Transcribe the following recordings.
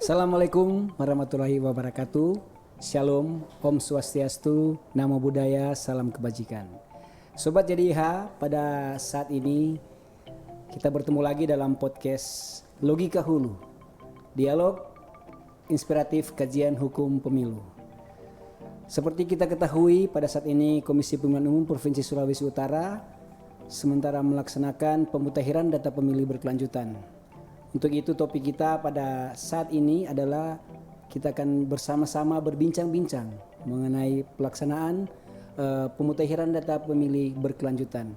Assalamualaikum warahmatullahi wabarakatuh. Shalom, Om Swastiastu, Namo Buddhaya, salam kebajikan. Sobat JDIH, pada saat ini kita bertemu lagi dalam podcast Logika Hulu, dialog inspiratif kajian hukum pemilu. Seperti kita ketahui, pada saat ini Komisi Pemilihan Umum Provinsi Sulawesi Utara sementara melaksanakan pemutakhiran data pemilih berkelanjutan. Untuk itu topik kita pada saat ini adalah kita akan bersama-sama berbincang-bincang mengenai pelaksanaan pemutakhiran data pemilih berkelanjutan.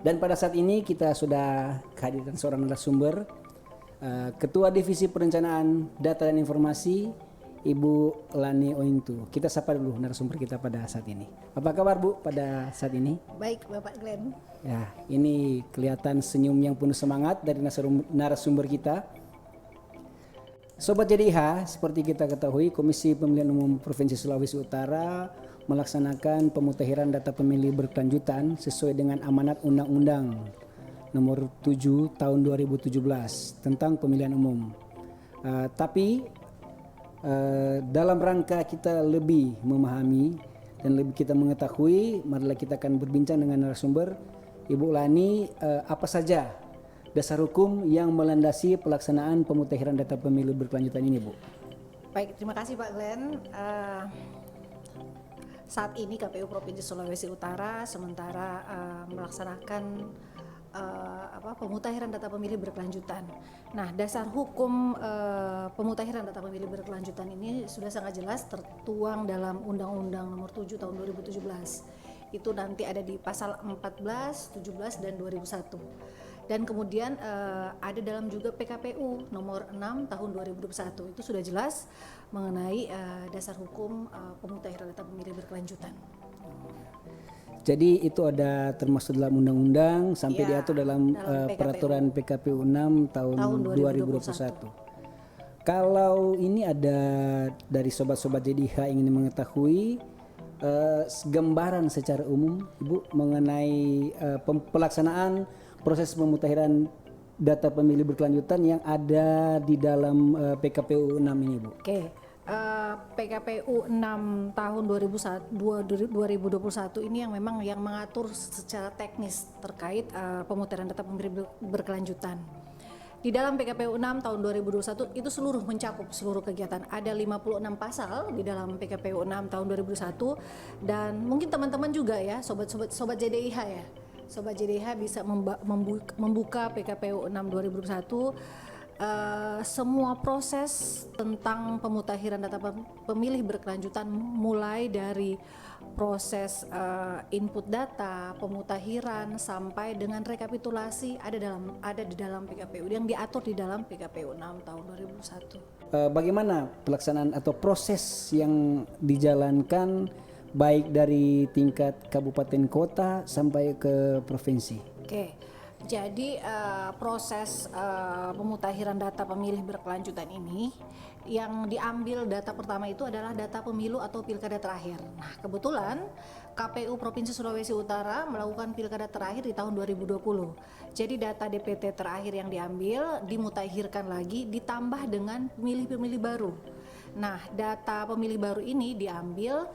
Dan pada saat ini kita sudah kehadiran seorang narasumber, Ketua Divisi Perencanaan Data dan Informasi, Ibu Lani Ointu. Kita sapa dulu narasumber kita pada saat ini. Apa kabar Bu pada saat ini? Baik Bapak Glenn. Ya, ini kelihatan senyum yang penuh semangat dari narasumber kita. Sobat JDIH, seperti kita ketahui, Komisi Pemilihan Umum Provinsi Sulawesi Utara melaksanakan pemutakhiran data pemilih berkelanjutan sesuai dengan amanat Undang-Undang Nomor 7 Tahun 2017 tentang pemilihan umum. Tapi dalam rangka kita lebih memahami dan lebih kita mengetahui, marilah kita akan berbincang dengan narasumber Ibu Lani, apa saja dasar hukum yang melandasi pelaksanaan pemutakhiran data pemilu berkelanjutan ini, Bu? Baik, terima kasih Pak Glenn. Saat ini KPU Provinsi Sulawesi Utara sementara melaksanakan pemutakhiran data pemilih berkelanjutan. Nah, dasar hukum pemutakhiran data pemilih berkelanjutan ini sudah sangat jelas tertuang dalam Undang-Undang Nomor 7 Tahun 2017. Itu nanti ada di pasal 14, 17 dan 2001. Dan kemudian ada dalam juga PKPU Nomor 6 Tahun 2021. Itu sudah jelas mengenai dasar hukum pemutakhiran data pemilih berkelanjutan. Jadi itu ada termasuk dalam undang-undang sampai diatur dalam peraturan PKPU 6 tahun 2021. Kalau ini ada dari sobat-sobat JDIH ingin mengetahui gambaran secara umum Ibu mengenai pelaksanaan proses pemutakhiran data pemilih berkelanjutan yang ada di dalam PKPU 6 ini, Bu. Oke. PKPU 6 tahun 2021 ini yang memang yang mengatur secara teknis terkait pemutakhiran data pemilih berkelanjutan. Di dalam PKPU 6 tahun 2021 itu mencakup seluruh kegiatan. Ada 56 pasal di dalam PKPU 6 tahun 2021 dan mungkin teman-teman juga ya, sobat JDIH ya. Sobat JDIH bisa membuka PKPU 6 2021. Semua proses tentang pemutakhiran data pemilih berkelanjutan mulai dari proses input data, pemutakhiran sampai dengan rekapitulasi ada di dalam PKPU yang diatur di dalam PKPU 6 tahun 2001. Bagaimana pelaksanaan atau proses yang dijalankan baik dari tingkat kabupaten kota sampai ke provinsi? Oke. Jadi proses pemutakhiran data pemilih berkelanjutan ini yang diambil data pertama itu adalah data pemilu atau pilkada terakhir. Nah, kebetulan KPU Provinsi Sulawesi Utara melakukan pilkada terakhir di tahun 2020. Jadi data DPT terakhir yang diambil dimutakhirkan lagi ditambah dengan pemilih-pemilih baru. Nah, data pemilih baru ini diambil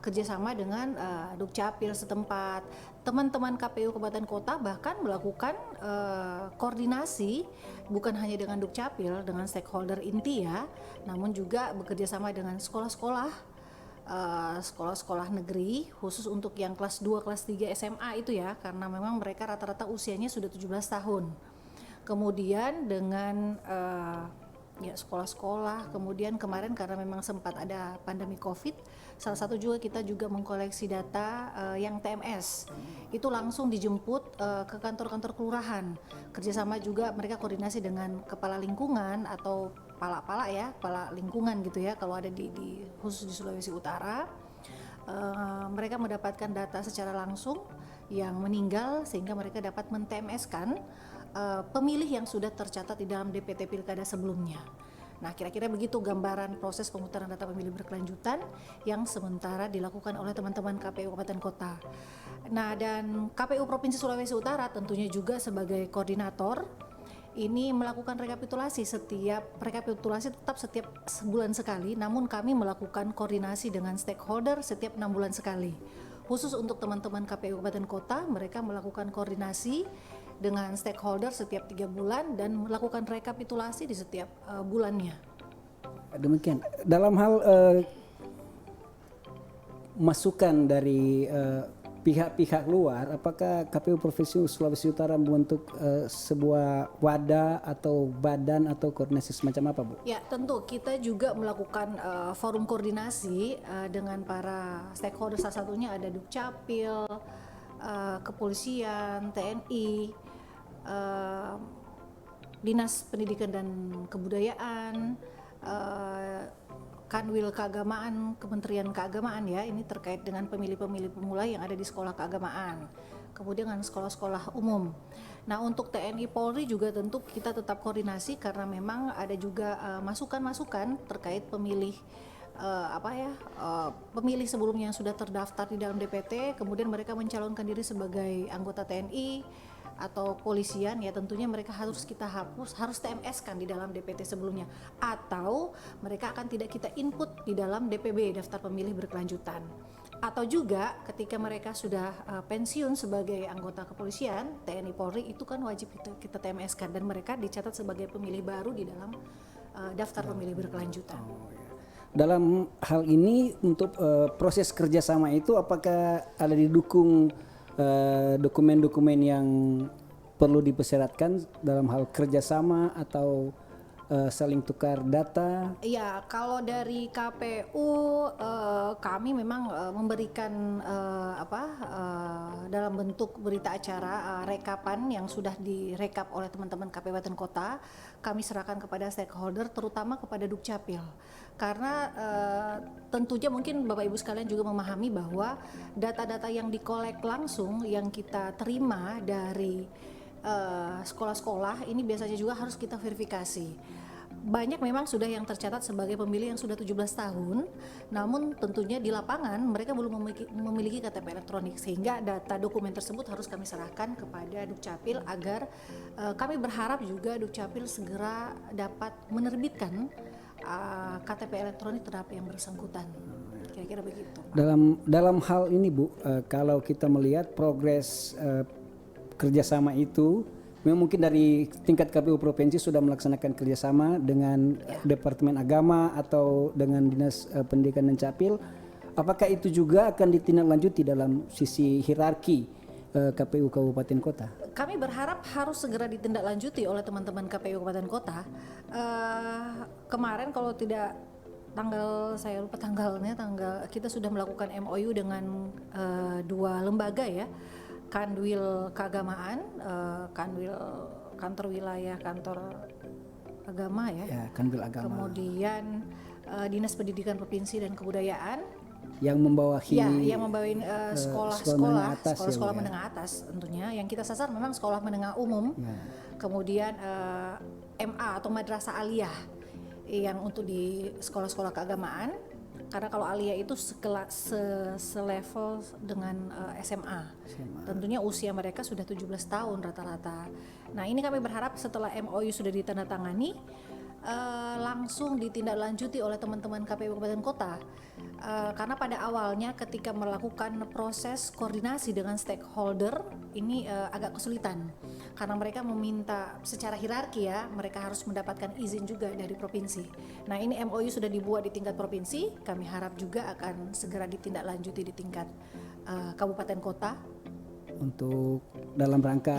kerjasama dengan Dukcapil setempat. Teman-teman KPU Kabupaten Kota bahkan melakukan koordinasi bukan hanya dengan Dukcapil, dengan stakeholder inti ya, namun juga bekerjasama dengan sekolah-sekolah negeri khusus untuk yang kelas 2, kelas 3 SMA itu ya, karena memang mereka rata-rata usianya sudah 17 tahun. Kemudian dengan sekolah-sekolah, kemudian kemarin karena memang sempat ada pandemi COVID, salah satu juga kita juga mengkoleksi data yang TMS, itu langsung dijemput ke kantor-kantor kelurahan, kerjasama juga mereka koordinasi dengan kepala lingkungan atau pala lingkungan gitu ya, kalau ada di khusus di Sulawesi Utara, mereka mendapatkan data secara langsung yang meninggal sehingga mereka dapat men-TMS-kan pemilih yang sudah tercatat di dalam DPT Pilkada sebelumnya. Nah, kira-kira begitu gambaran proses pemutaran data pemilih berkelanjutan yang sementara dilakukan oleh teman-teman KPU Kabupaten Kota. Nah, dan KPU Provinsi Sulawesi Utara tentunya juga sebagai koordinator ini melakukan rekapitulasi tetap setiap sebulan sekali, namun kami melakukan koordinasi dengan stakeholder setiap 6 bulan sekali. Khusus untuk teman-teman KPU Kabupaten Kota, mereka melakukan koordinasi dengan stakeholder setiap 3 bulan dan melakukan rekapitulasi di setiap bulannya. Demikian. Dalam hal masukan dari pihak-pihak luar, apakah KPU Provinsi Sulawesi Utara membentuk sebuah wadah atau badan atau koordinasi semacam apa, Bu? Ya, tentu kita juga melakukan forum koordinasi dengan para stakeholder. Salah satunya ada Dukcapil, kepolisian, TNI, Dinas Pendidikan dan Kebudayaan, Kanwil Keagamaan, Kementerian Keagamaan ya, ini terkait dengan pemilih-pemilih pemula yang ada di sekolah keagamaan, kemudian dengan sekolah-sekolah umum. Nah, untuk TNI Polri juga tentu kita tetap koordinasi karena memang ada juga masukan-masukan terkait pemilih pemilih sebelumnya yang sudah terdaftar di dalam DPT, kemudian mereka mencalonkan diri sebagai anggota TNI atau polisian, ya tentunya mereka harus kita hapus, harus TMS kan di dalam DPT sebelumnya, atau mereka akan tidak kita input di dalam DPB, daftar pemilih berkelanjutan. Atau juga ketika mereka sudah pensiun sebagai anggota kepolisian, TNI Polri, itu kan wajib kita TMS kan, dan mereka dicatat sebagai pemilih baru di dalam daftar pemilih berkelanjutan. Dalam hal ini untuk proses kerjasama itu apakah ada didukung dokumen-dokumen yang perlu dipersyaratkan dalam hal kerjasama atau saling tukar data? Iya, kalau dari KPU kami memang memberikan dalam bentuk berita acara rekapan yang sudah direkap oleh teman-teman KPU Kabupaten Kota, kami serahkan kepada stakeholder, terutama kepada Dukcapil. Karena tentunya mungkin Bapak Ibu sekalian juga memahami bahwa data-data yang dikolek langsung yang kita terima dari sekolah-sekolah ini biasanya juga harus kita verifikasi. Banyak memang sudah yang tercatat sebagai pemilih yang sudah 17 tahun, namun tentunya di lapangan mereka belum memiliki KTP elektronik, sehingga data dokumen tersebut harus kami serahkan kepada Dukcapil agar kami berharap juga Dukcapil segera dapat menerbitkan KTP elektronik terhadap yang bersangkutan. Kira-kira begitu. Dalam hal ini, Bu, kalau kita melihat progres kerjasama itu, memang mungkin dari tingkat KPU Provinsi sudah melaksanakan kerjasama dengan Departemen Agama atau dengan Dinas Pendidikan dan Capil. Apakah itu juga akan ditindaklanjuti dalam sisi hierarki KPU Kabupaten Kota? Kami berharap harus segera ditindaklanjuti oleh teman-teman KPU Kabupaten Kota. Kemarin kalau tidak saya lupa tanggalnya, kita sudah melakukan MOU dengan 2 lembaga ya, Kanwil Keagamaan, Kanwil Kantor Wilayah Kantor Agama ya, Kanwil Agama. Kemudian Dinas Pendidikan Provinsi dan Kebudayaan yang membawahi yang membawain sekolah-sekolah menengah atas tentunya. Yang kita sasar memang sekolah menengah umum, kemudian MA atau Madrasah Aliyah yang untuk di sekolah-sekolah keagamaan, karena kalau Aliyah itu selevel dengan SMA. Tentunya usia mereka sudah 17 tahun rata-rata. Nah, ini kami berharap setelah MOU sudah ditandatangani langsung ditindaklanjuti oleh teman-teman KPU Kabupaten Kota. Karena pada awalnya ketika melakukan proses koordinasi dengan stakeholder ini agak kesulitan, karena mereka meminta secara hierarki ya, mereka harus mendapatkan izin juga dari provinsi. Nah, ini MOU sudah dibuat di tingkat provinsi, kami harap juga akan segera ditindaklanjuti di tingkat kabupaten kota untuk dalam rangka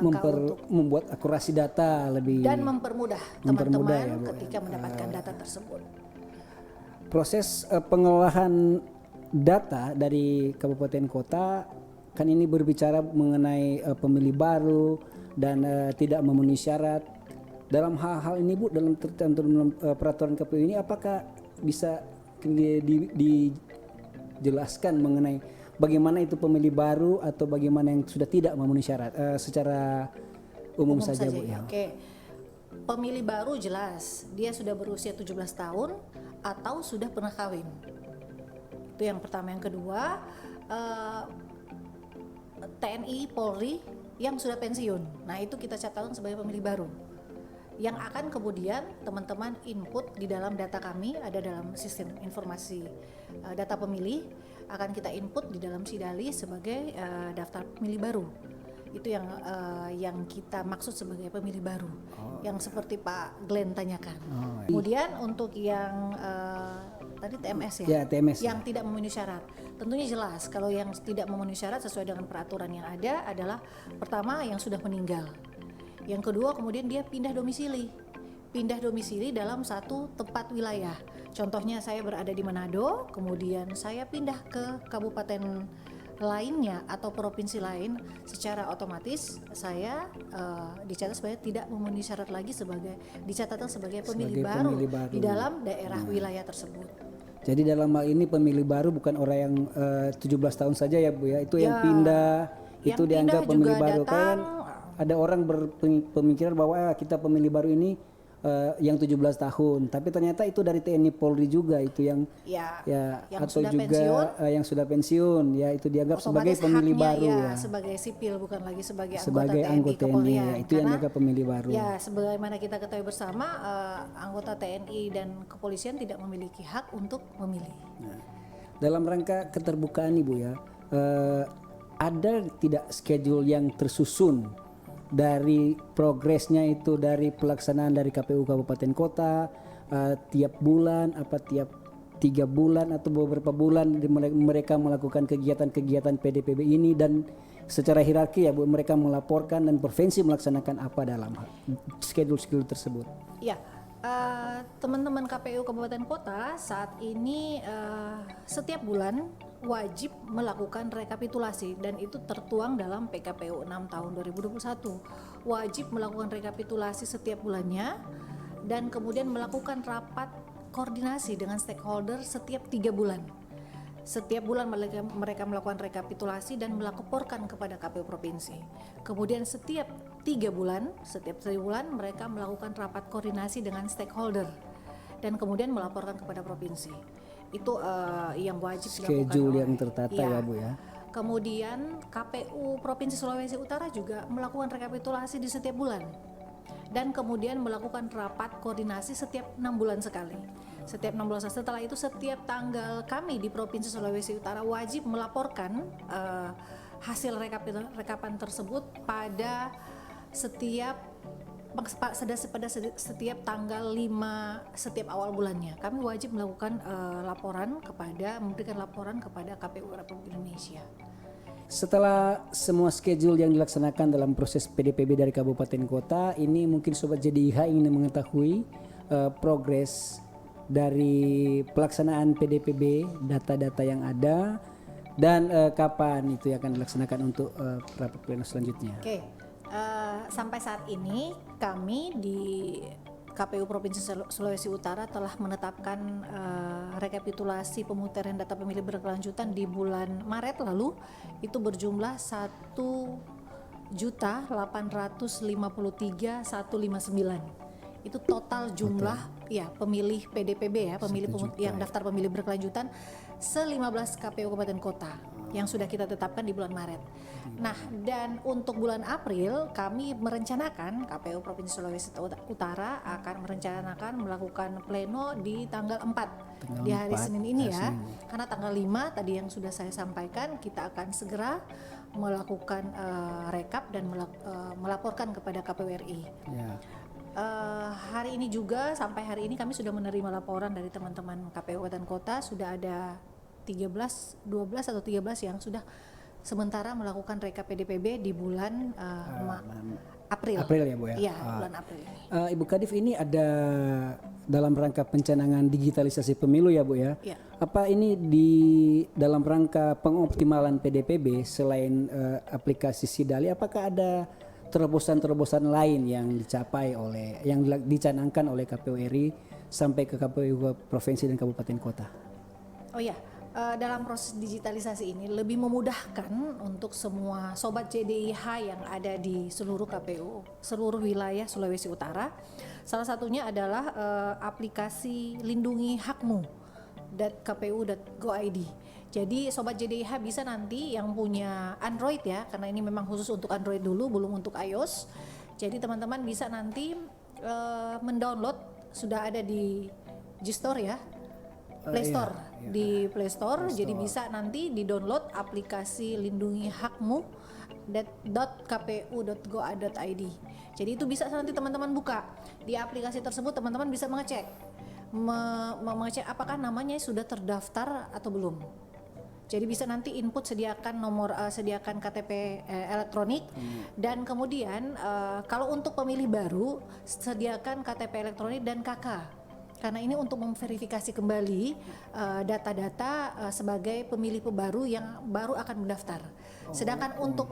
untuk membuat akurasi data lebih dan mempermudah teman-teman ya, Bu, ketika mendapatkan data tersebut. Proses pengelolaan data dari kabupaten kota kan ini berbicara mengenai pemilih baru dan tidak memenuhi syarat. Dalam hal-hal ini, Bu, dalam tertentu peraturan KPU ini, apakah bisa dijelaskan mengenai bagaimana itu pemilih baru atau bagaimana yang sudah tidak memenuhi syarat secara umum saja, Bu ya? Oke. Pemilih baru jelas dia sudah berusia 17 tahun atau sudah pernah kawin. Itu yang pertama. Yang kedua, TNI, Polri yang sudah pensiun. Nah, itu kita catatkan sebagai pemilih baru. Yang akan kemudian teman-teman input di dalam data kami, ada dalam sistem informasi data pemilih, akan kita input di dalam Sidali sebagai daftar pemilih baru. Itu yang kita maksud sebagai pemilih baru, yang seperti Pak Glenn tanyakan. Kemudian untuk yang tadi TMS Ya, TMS. yang tidak memenuhi syarat, tentunya jelas kalau yang tidak memenuhi syarat sesuai dengan peraturan yang ada adalah pertama yang sudah meninggal, yang kedua kemudian dia pindah domisili dalam satu tempat wilayah. Contohnya saya berada di Manado, kemudian saya pindah ke kabupaten lainnya atau provinsi lain, secara otomatis saya dicatat sebagai tidak memenuhi syarat lagi dicatatkan sebagai pemilih baru di dalam daerah wilayah tersebut. Jadi dalam hal ini pemilih baru bukan orang yang 17 tahun saja ya Bu ya, itu yang pindah yang itu dianggap pindah pemilih juga baru. Kan datang. ada orang berpemikiran bahwa kita pemilih baru ini yang 17 tahun, tapi ternyata itu dari TNI Polri juga, itu yang yang atau sudah juga pensiun, yang sudah pensiun ya, itu dianggap sebagai otomatis pemilih haknya baru ya, sebagai sipil, bukan lagi sebagai anggota TNI Kepolisian. ya, itu yang dianggap pemilih baru. Ya, sebagaimana kita ketahui bersama, anggota TNI dan kepolisian tidak memiliki hak untuk memilih. Nah, dalam rangka keterbukaan Ibu ya, ada tidak schedule yang tersusun dari progresnya itu, dari pelaksanaan dari KPU Kabupaten Kota tiap bulan, tiap 3 bulan atau beberapa bulan mereka melakukan kegiatan-kegiatan PDPB ini, dan secara hierarki ya Bu, mereka melaporkan dan provinsi melaksanakan apa dalam schedule tersebut? Ya, teman-teman KPU Kabupaten Kota saat ini setiap bulan wajib melakukan rekapitulasi, dan itu tertuang dalam PKPU 6 tahun 2021. Wajib melakukan rekapitulasi setiap bulannya, dan kemudian melakukan rapat koordinasi dengan stakeholder setiap 3 bulan. Setiap bulan mereka melakukan rekapitulasi dan melaporkan kepada KPU provinsi. Kemudian setiap 3 bulan mereka melakukan rapat koordinasi dengan stakeholder dan kemudian melaporkan kepada provinsi. Itu yang wajib dilakukan. Schedule yang tertata ya Bu ya. Kemudian KPU Provinsi Sulawesi Utara juga melakukan rekapitulasi di setiap bulan, dan kemudian melakukan rapat koordinasi setiap 6 bulan sekali. Setiap 6 bulan setelah itu, setiap tanggal kami di Provinsi Sulawesi Utara wajib melaporkan hasil rekapan tersebut pada setiap tanggal 5 setiap awal bulannya. Kami wajib melakukan memberikan laporan kepada KPU Republik Indonesia. Setelah semua schedule yang dilaksanakan dalam proses PDPB dari kabupaten kota, ini mungkin Sobat JDIH ingin mengetahui progres dari pelaksanaan PDPB, data-data yang ada, dan kapan itu akan dilaksanakan untuk rapat pleno selanjutnya. Sampai saat ini kami di KPU Provinsi Sulawesi Utara telah menetapkan rekapitulasi pemutaran data pemilih berkelanjutan di bulan Maret lalu, itu berjumlah 1.853.159. Itu total jumlah pemilih PDPB ya, yang daftar pemilih berkelanjutan se-15 KPU Kabupaten Kota yang sudah kita tetapkan di bulan Maret. Nah, dan untuk bulan April kami merencanakan, KPU Provinsi Sulawesi Utara akan merencanakan melakukan pleno di tanggal 4 di hari Senin ini ya. Karena tanggal 5 tadi yang sudah saya sampaikan, kita akan segera melakukan rekap dan melaporkan kepada KPU RI. Hari ini juga, sampai hari ini kami sudah menerima laporan dari teman-teman KPU Kabupaten Kota, sudah ada 12 atau 13 yang sudah sementara melakukan rekap PDPB di bulan April. April ya Bu ya? Iya, bulan April. Ibu Kadif, ini ada dalam rangka pencanangan digitalisasi pemilu ya Bu ya? Ya. Apa ini di dalam rangka pengoptimalan PDPB selain aplikasi Sidali, apakah ada terobosan-terobosan lain yang dicanangkan oleh KPU RI sampai ke KPU provinsi dan kabupaten kota? Oh ya, dalam proses digitalisasi ini lebih memudahkan untuk semua Sobat JDIH yang ada di seluruh KPU, seluruh wilayah Sulawesi Utara. Salah satunya adalah aplikasi Lindungi Hakmu .kpu.go.id. Jadi Sobat JDIH bisa nanti yang punya Android ya, karena ini memang khusus untuk Android dulu, belum untuk iOS. Jadi teman-teman bisa nanti mendownload, sudah ada di G-Store ya, Play Store, di Play Store. Jadi bisa nanti di-download aplikasi Lindungi Hakmu .kpu.go.id. Jadi itu bisa nanti teman-teman buka. Di aplikasi tersebut teman-teman bisa mengecek mengecek apakah namanya sudah terdaftar atau belum. Jadi bisa nanti input sediakan nomor sediakan KTP elektronik dan kemudian kalau untuk pemilih baru sediakan KTP elektronik dan KK. Karena ini untuk memverifikasi kembali data-data sebagai pemilih baru yang baru akan mendaftar. Sedangkan untuk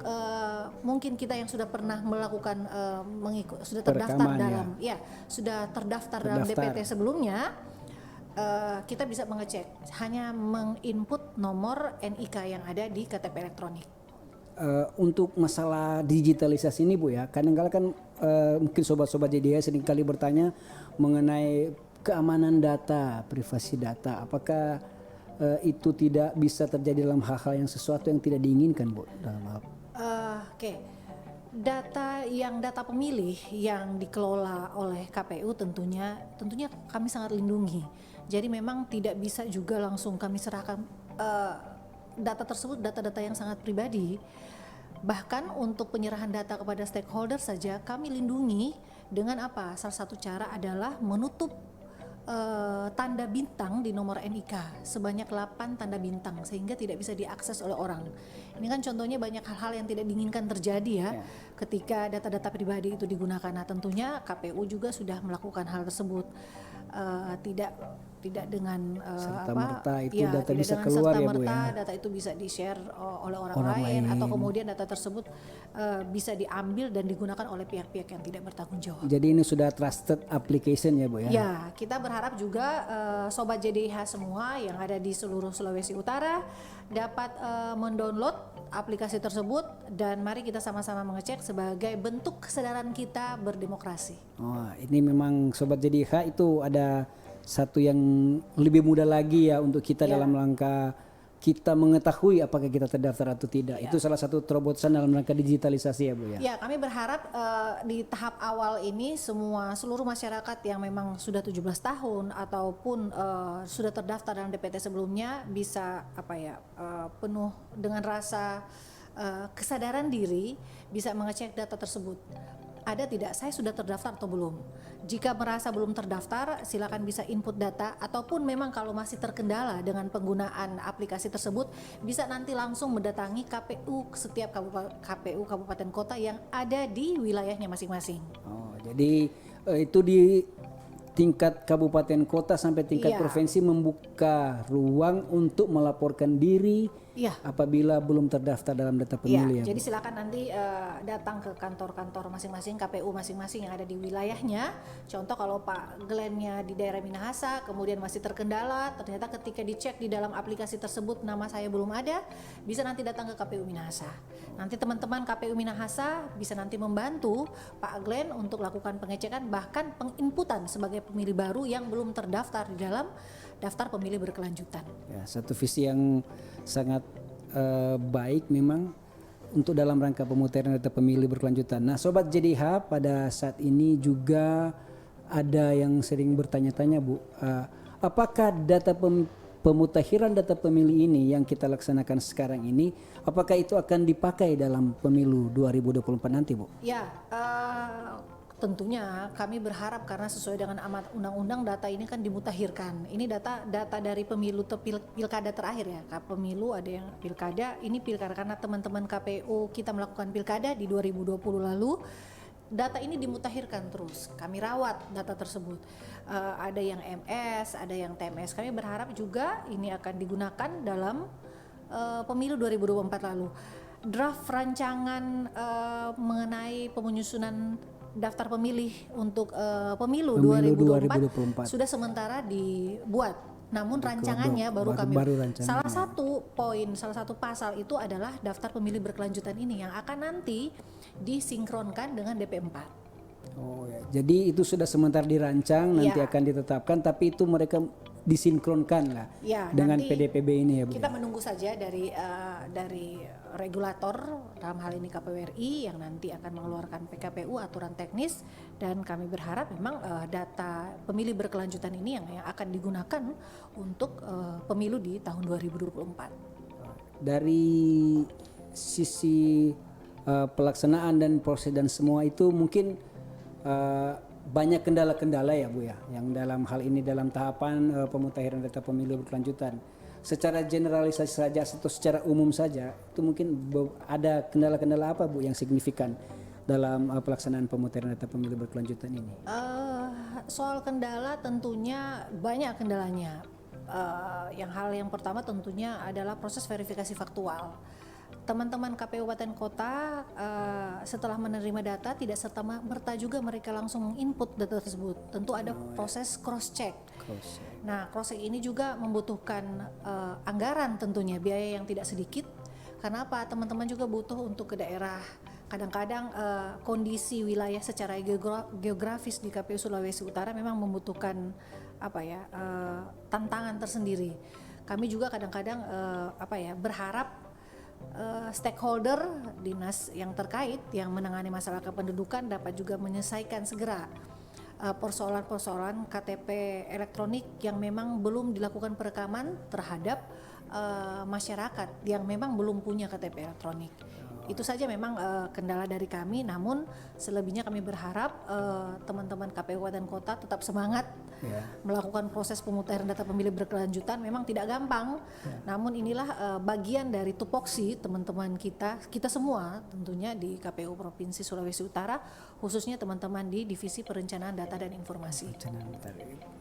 mungkin kita yang sudah pernah melakukan sudah terdaftar dalam sudah terdaftar dalam DPT sebelumnya, kita bisa mengecek hanya menginput nomor NIK yang ada di KTP elektronik. Untuk masalah digitalisasi ini Bu ya, kadang-kala kan mungkin sobat-sobat JDIH seringkali bertanya mengenai keamanan data, privasi data, apakah itu tidak bisa terjadi dalam hal-hal yang sesuatu yang tidak diinginkan Bu dalam hal? Oke. Data pemilih yang dikelola oleh KPU tentunya kami sangat lindungi. Jadi memang tidak bisa juga langsung kami serahkan data tersebut, data-data yang sangat pribadi. Bahkan untuk penyerahan data kepada stakeholder saja kami lindungi dengan apa? Salah satu cara adalah menutup tanda bintang di nomor NIK sebanyak 8 tanda bintang sehingga tidak bisa diakses oleh orang. Ini kan contohnya banyak hal-hal yang tidak diinginkan terjadi ya ketika data-data pribadi itu digunakan. Nah tentunya KPU juga sudah melakukan hal tersebut. Tidak dengan serta-merta itu data bisa keluar ya Bu ya. Data itu bisa di-share oleh orang lain atau kemudian data tersebut bisa diambil dan digunakan oleh pihak-pihak yang tidak bertanggung jawab. Jadi ini sudah trusted application ya Bu ya. Ya, kita berharap juga sobat JDIH semua yang ada di seluruh Sulawesi Utara dapat mendownload aplikasi tersebut dan mari kita sama-sama mengecek sebagai bentuk kesadaran kita berdemokrasi. Oh, ini memang sobat JDIH itu ada satu yang lebih mudah lagi ya untuk kita dalam rangka kita mengetahui apakah kita terdaftar atau tidak. Itu salah satu terobosan dalam rangka digitalisasi ya Bu ya. Ya, kami berharap di tahap awal ini seluruh masyarakat yang memang sudah 17 tahun ataupun sudah terdaftar dalam DPT sebelumnya bisa penuh dengan rasa kesadaran diri bisa mengecek data tersebut. Ada tidak saya sudah terdaftar atau belum? Jika merasa belum terdaftar, silakan bisa input data ataupun memang kalau masih terkendala dengan penggunaan aplikasi tersebut, bisa nanti langsung mendatangi KPU setiap KPU kabupaten kota yang ada di wilayahnya masing-masing. Oh, jadi itu di tingkat kabupaten kota sampai tingkat provinsi membuka ruang untuk melaporkan diri apabila belum terdaftar dalam data pemilih. Jadi silakan nanti datang ke kantor-kantor masing-masing KPU masing-masing yang ada di wilayahnya. Contoh kalau Pak Glenn-nya di daerah Minahasa kemudian masih terkendala, ternyata ketika dicek di dalam aplikasi tersebut nama saya belum ada, bisa nanti datang ke KPU Minahasa. Nanti teman-teman KPU Minahasa bisa nanti membantu Pak Glenn untuk lakukan pengecekan bahkan penginputan sebagai pemilih baru yang belum terdaftar di dalam daftar pemilih berkelanjutan. Ya, satu visi yang sangat baik memang untuk dalam rangka pemutahiran data pemilih berkelanjutan. Nah, sobat JDIH pada saat ini juga ada yang sering bertanya-tanya Bu, apakah data pemutahiran data pemilih ini yang kita laksanakan sekarang ini, apakah itu akan dipakai dalam pemilu 2024 nanti Bu? Ya, tentunya kami berharap karena sesuai dengan amanat undang-undang data ini kan dimutakhirkan. Ini data dari pemilu pilkada terakhir ya. Pemilu ada yang pilkada, ini pilkada karena teman-teman KPU kita melakukan pilkada di 2020 lalu. Data ini dimutakhirkan terus. Kami rawat data tersebut. Ada yang MS, ada yang TMS. Kami berharap juga ini akan digunakan dalam pemilu 2024 lalu. Draft rancangan mengenai penyusunan daftar pemilih untuk pemilu 2024 sudah sementara dibuat. Namun rancangannya baru salah satu pasal itu adalah daftar pemilih berkelanjutan ini yang akan nanti disinkronkan dengan DP4. Oh ya. Jadi itu sudah sementara dirancang, nanti akan ditetapkan, tapi itu mereka disinkronkan lah Ya, dengan nanti PDPB ini ya Bu. kita menunggu saja dari regulator dalam hal ini KPU RI yang nanti akan mengeluarkan PKPU aturan teknis, dan kami berharap memang data pemilih berkelanjutan ini yang akan digunakan untuk pemilu di tahun 2024. Dari sisi pelaksanaan dan proses dan semua itu mungkin banyak kendala-kendala ya Bu ya, yang dalam hal ini dalam tahapan pemutakhiran data pemilu berkelanjutan. Secara generalisasi saja atau secara umum saja itu mungkin ada kendala-kendala apa Bu yang signifikan dalam pelaksanaan pemutakhiran data pemilu berkelanjutan ini? Soal kendala tentunya banyak kendalanya. Yang pertama tentunya adalah proses verifikasi faktual. Teman-teman KPU Kabupaten Kota setelah menerima data tidak serta-merta juga mereka langsung input data tersebut. Tentu ada proses cross check. Nah, cross check ini juga membutuhkan anggaran tentunya, biaya yang tidak sedikit. Karena apa? Teman-teman juga butuh untuk ke daerah. Kadang-kadang kondisi wilayah secara geografis di KPU Sulawesi Utara memang membutuhkan tantangan tersendiri. Kami juga kadang-kadang berharap stakeholder dinas yang terkait yang menangani masalah kependudukan dapat juga menyelesaikan segera persoalan-persoalan KTP elektronik yang memang belum dilakukan perekaman terhadap masyarakat yang memang belum punya KTP elektronik. Itu saja memang kendala dari kami, namun selebihnya kami berharap teman-teman KPU Kabupaten Kota tetap semangat melakukan proses pemutakhiran data pemilih berkelanjutan. Memang tidak gampang, namun inilah bagian dari tupoksi teman-teman kita semua tentunya di KPU Provinsi Sulawesi Utara, khususnya teman-teman di Divisi Perencanaan Data dan Informasi.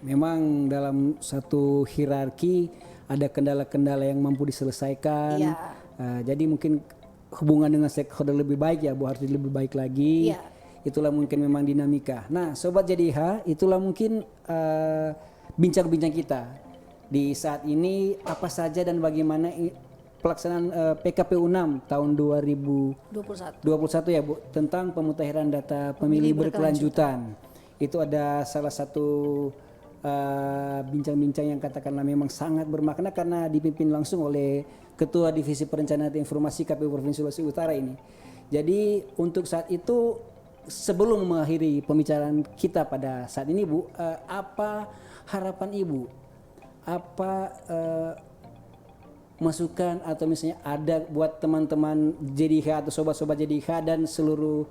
Memang dalam satu hierarki ada kendala-kendala yang mampu diselesaikan. Jadi mungkin hubungan dengan stakeholder lebih baik ya Bu, harus lebih baik lagi. Itulah mungkin memang dinamika. Nah Sobat JDIH, itulah mungkin bincang-bincang kita di saat ini, apa saja dan bagaimana pelaksanaan PKPU 6 tahun 2021 ya Bu, tentang pemutakhiran data pemilih berkelanjutan. Itu ada salah satu bincang-bincang yang katakanlah memang sangat bermakna karena dipimpin langsung oleh Ketua Divisi Perencanaan dan Informasi KPU Provinsi Sulawesi Utara ini. Jadi untuk saat itu, sebelum mengakhiri pembicaraan kita pada saat ini Bu, apa harapan Ibu? Apa masukan atau misalnya ada buat teman-teman JDIH atau sobat-sobat JDIH dan seluruh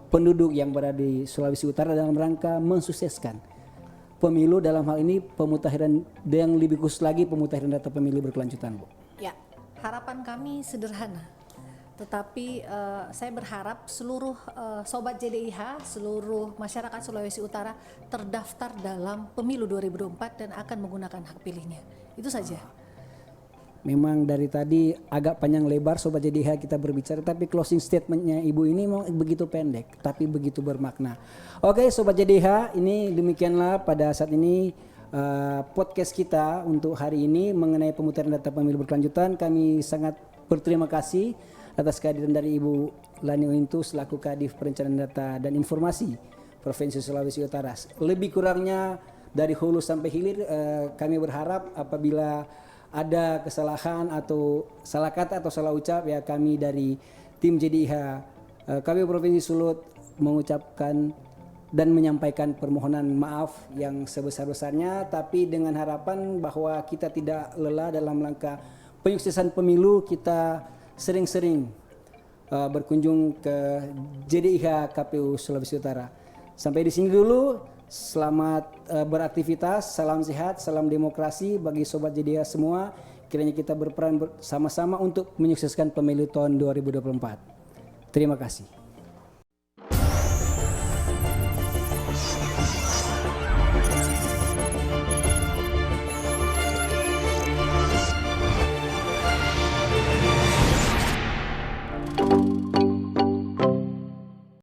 penduduk yang berada di Sulawesi Utara dalam rangka mensukseskan pemilu, dalam hal ini pemutakhiran yang lebih khusus lagi pemutakhiran data pemilu berkelanjutan Bu? Ya, harapan kami sederhana, tetapi saya berharap seluruh sobat JDIH, seluruh masyarakat Sulawesi Utara terdaftar dalam pemilu 2024 dan akan menggunakan hak pilihnya. Itu saja. Memang dari tadi agak panjang lebar Sobat JDIH kita berbicara, tapi closing statementnya Ibu ini memang begitu pendek tapi begitu bermakna. Oke Sobat JDIH, ini demikianlah pada saat ini podcast kita untuk hari ini mengenai pemutakhiran data pemilu berkelanjutan. Kami sangat berterima kasih atas kehadiran dari Ibu Lani Ointu selaku Kadif Perencanaan Data dan Informasi Provinsi Sulawesi Utara. Lebih kurangnya dari hulu sampai hilir, kami berharap apabila ada kesalahan atau salah kata atau salah ucap ya, kami dari tim JDIH KPU Provinsi Sulut mengucapkan dan menyampaikan permohonan maaf yang sebesar-besarnya, tapi dengan harapan bahwa kita tidak lelah dalam langkah penyuksesan pemilu. Kita sering-sering berkunjung ke JDIH KPU Sulawesi Utara. Sampai di sini dulu. Selamat beraktivitas, salam sehat, salam demokrasi bagi Sobat JDIH semua. Kiranya kita berperan bersama-sama untuk menyukseskan pemilu tahun 2024. Terima kasih.